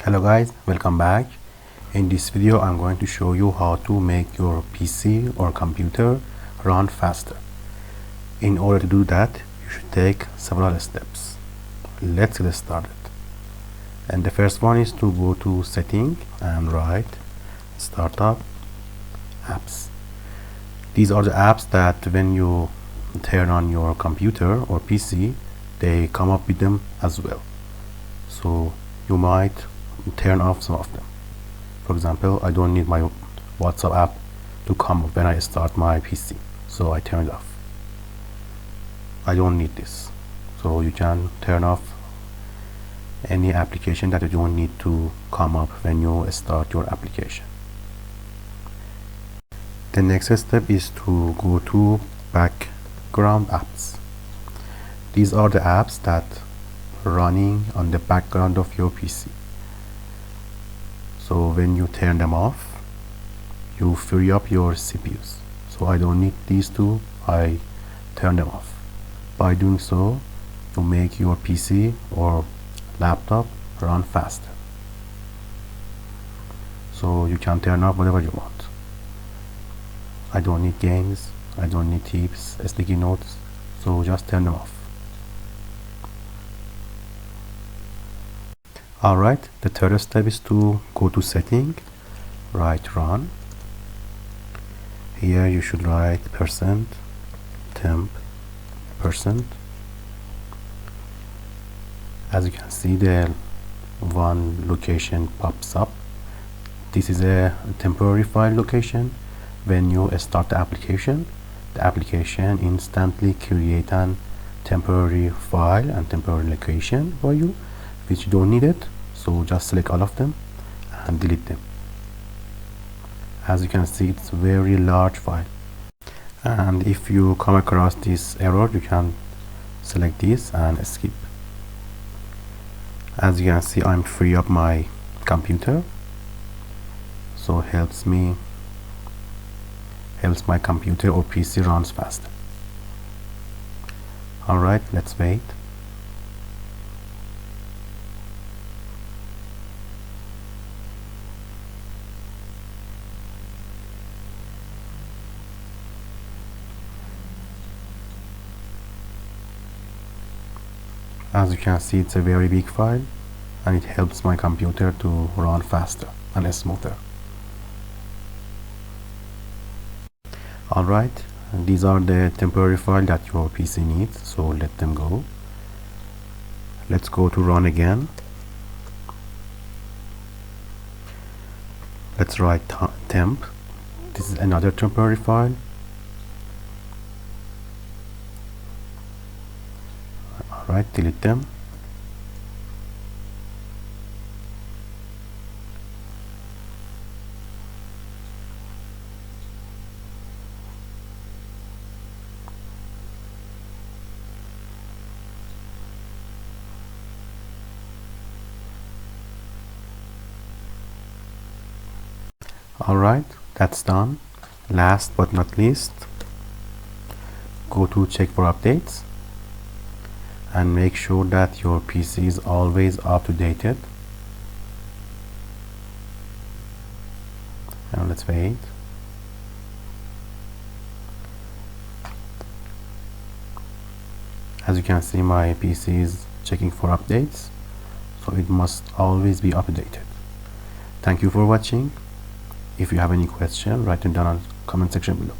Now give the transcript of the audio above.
Hello guys, welcome back. In this video I'm going to show you how to make your PC or computer run faster. In order to do that, you should take several steps. Let's get started. And the first one is to go to setting and write startup apps. These are the apps that when you turn on your computer or PC, they come up with them as well. So you might turn off some of them. For example, I don't need my WhatsApp app to come up when I start my PC, so I turn it off. I don't need this. So you can turn off any application that you don't need to come up when you start your application. The next step is to go to background apps. These are the apps that are running on the background of your PC. So when you turn them off, you free up your CPUs. So I don't need these two, I turn them off. By doing so, you make your PC or laptop run faster. So you can turn off whatever you want. I don't need games, I don't need tips, sticky notes, so just turn them off. Alright, the third step is to go to setting, write run. Here you should write %temp%. As you can see, the one location pops up. This is a temporary file location. When you start the application instantly creates a temporary file and temporary location for you, which you don't need it. So just select all of them and delete them. As you can see, it's a very large file, and if you come across this error, you can select this and skip. As you can see, I'm free up my computer, so helps my computer or PC runs faster. Alright, let's wait. As you can see, it's a very big file and it helps my computer to run faster and smoother. Alright, these are the temporary files that your PC needs, so let them go. Let's go to run again. Let's write temp. This is another temporary file. Alright, delete them. Alright, that's done. Last but not least, go to check for updates and make sure that your PC is always up to date. Now let's wait. As you can see, my PC is checking for updates, so it must always be updated. Thank you for watching. If you have any question, write them down in the comment section below.